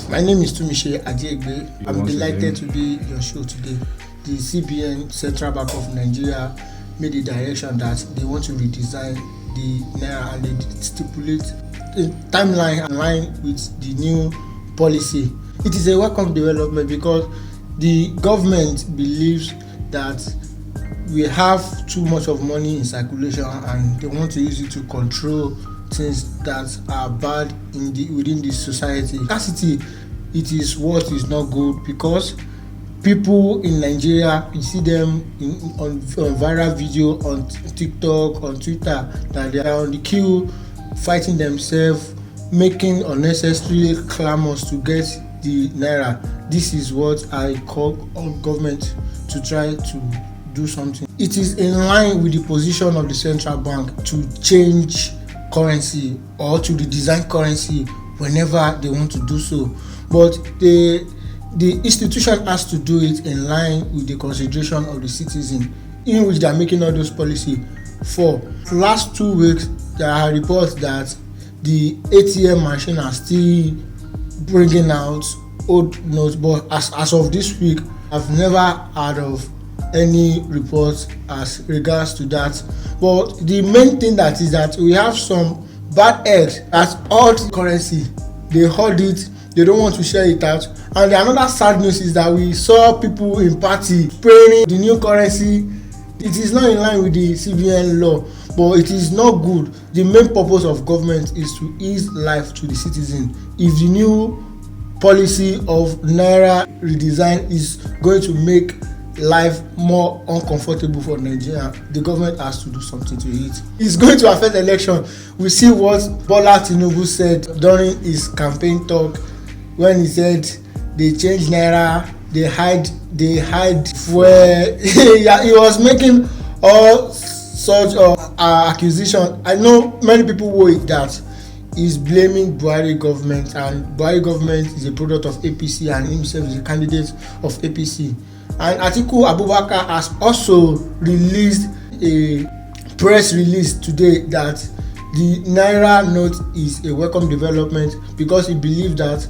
My name is Tumise Adiegbe. I'm delighted to be your show today. The CBN, Central Bank of Nigeria, made a direction that they want to redesign the Naira and they stipulate a timeline in line with the new policy. It is a welcome development because the government believes that we have too much of money in circulation and they want to use it to control things that are bad within the society. Scarcity, it is what is not good because people in Nigeria, you see them on viral video on TikTok, on Twitter, that they are on the queue fighting themselves, making unnecessary clamors to get the Naira. This is what I call on government to try to do something. It is in line with the position of the central bank to change currency or to redesign currency whenever they want to do so, but the institution has to do it in line with the consideration of the citizen in which they are making all those policy for. Last 2 weeks there are reports that the ATM machine are still bringing out old notes, but as of this week I've never heard of any reports as regards to that. But the main thing that is that we have some bad eggs that hold currency, they hold it, they don't want to share it out. And another sad news is that we saw people in party spraying the new currency. It is not in line with the CBN law, but it is not good. The main purpose of government is to ease life to the citizen. If the new policy of Naira redesign is going to make life more uncomfortable for Nigeria, the government has to do something to it. It's going to affect election. We see what Bola Tinubu said during his campaign talk when he said they change Naira, they hide where he was making all sorts of accusation. I know many people worry that he's blaming Buhari government, and Buhari government is a product of APC and himself is a candidate of APC. And Atiku Abubakar has also released a press release today that the Naira note is a welcome development because he believes that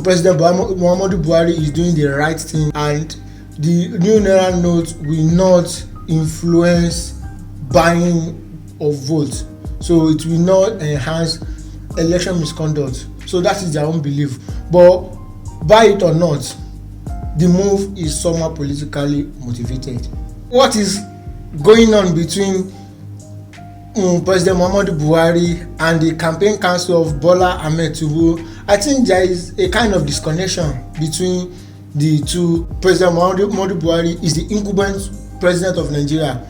President Muhammadu Buhari is doing the right thing and the new Naira note will not influence buying of votes, so it will not enhance election misconduct. So that is their own belief, but buy it or not, the move is somehow politically motivated. What is going on between President Muhammadu Buhari and the campaign council of Bola Ahmed Tinubu? I think there is a kind of disconnection between the two. President Muhammadu Buhari is the incumbent president of Nigeria,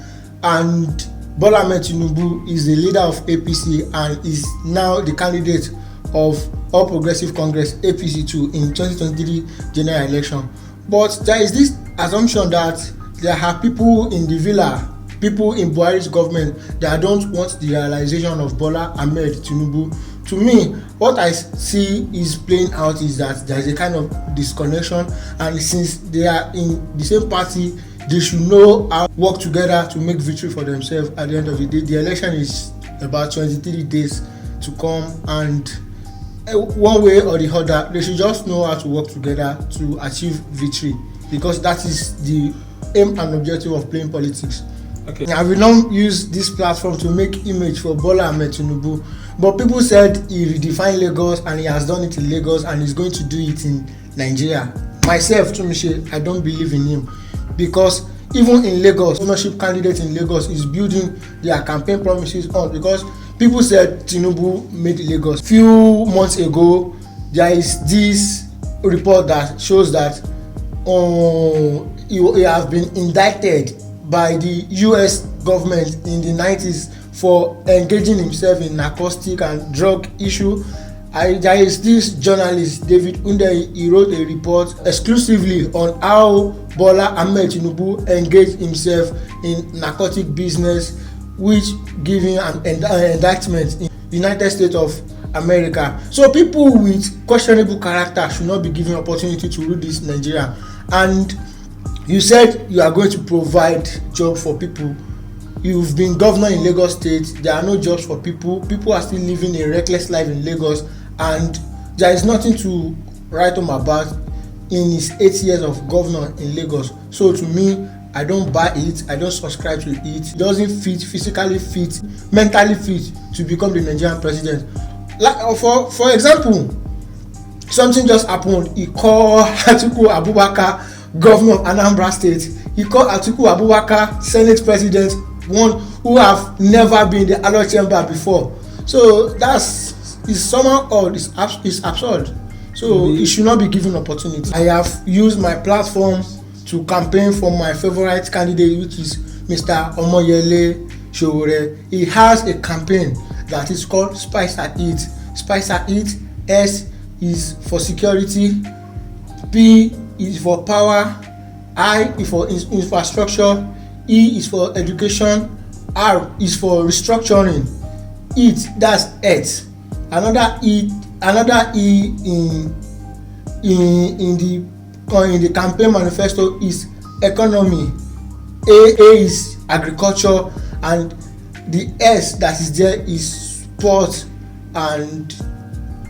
and Bola Ahmed Tinubu is the leader of APC and is now the candidate of All Progressive Congress APC2 in 2023 general election. But there is this assumption that there are people in the villa, people in Buhari's government that don't want the realization of Bola Ahmed Tinubu. To me, what I see is playing out is that there is a kind of disconnection, and since they are in the same party, they should know how to work together to make victory for themselves at the end of the day. The election is about 23 days to come, and one way or the other, they should just know how to work together to achieve victory, because that is the aim and objective of playing politics. Okay. I will not use this platform to make image for Bola Ahmed Tinubu, but people said he redefined Lagos and he has done it in Lagos and he's going to do it in Nigeria. Myself, Tumise, I don't believe in him, because even in Lagos, ownership candidate in Lagos is building their campaign promises on, because people said Tinubu made Lagos. Few months ago, there is this report that shows that he has been indicted by the US government in the 90s for engaging himself in narcotic and drug issue. There is this journalist, David Hundeyin, he wrote a report exclusively on how Bola Ahmed Tinubu engaged himself in narcotic business, which gave him an indictment in the United States of America. So people with questionable character should not be given opportunity to rule this Nigeria. And you said you are going to provide jobs for people. You've been governor in Lagos State. There are no jobs for people. People are still living a reckless life in Lagos, and there is nothing to write home about in his 8 years of governor in Lagos. So to me, I don't buy it, I don't subscribe to it. It doesn't fit, physically fit, mentally fit to become the Nigerian president. Like for example, something just happened. He called Atiku Abubakar governor of Anambra State. He called Atiku Abubakar Senate president, one who have never been in the Alo chamber before. So is somehow odd. It's absurd. So he should not be given opportunity. I have used my platform to campaign for my favorite candidate, which is Mr. Omoyele Sowore. He has a campaign that is called Spice and Eat. Spice and Eat. S is for security, P is for power, I is for infrastructure, E is for education, R is for restructuring. Eat, that's earth. Another E in the campaign manifesto is economy. A is agriculture, and the S that is there is sport and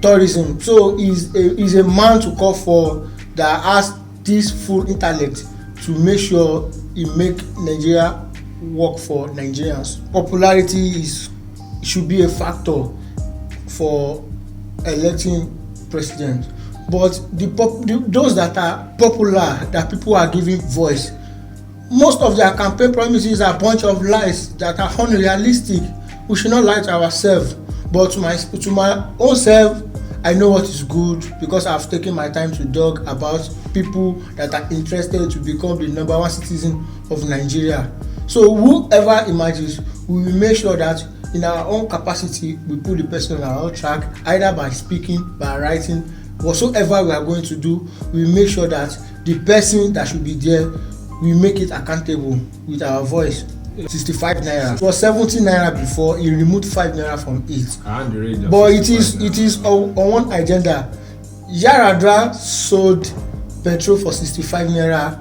tourism. So is a man to call for that has this full intellect to make sure he make Nigeria work for Nigerians. Popularity should be a factor for electing president, but those that are popular, that people are giving voice, most of their campaign promises are a bunch of lies that are unrealistic. We should not lie to ourselves. But to my own self, I know what is good because I've taken my time to talk about people that are interested to become the number one citizen of Nigeria. So whoever emerges, we will make sure that in our own capacity we put the person on our own track, either by speaking, by writing, whatsoever we are going to do. We will make sure that the person that should be there, we make it accountable with our voice. 65 naira. It was 70 naira before. He removed 5 naira from it. But it is on one agenda. Yaradra sold petrol for 65 naira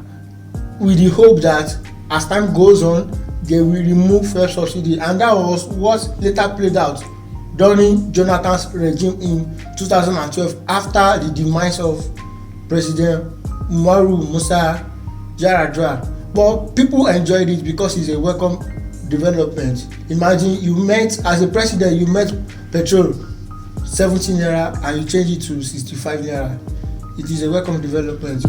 with the hope that as time goes on, they will remove fuel subsidy, and that was what later played out during Jonathan's regime in 2012 after the demise of President Umaru Musa Yaradra. But people enjoyed it because it's a welcome development. Imagine as a president, you met petrol 17 naira and you change it to 65 naira. It is a welcome development.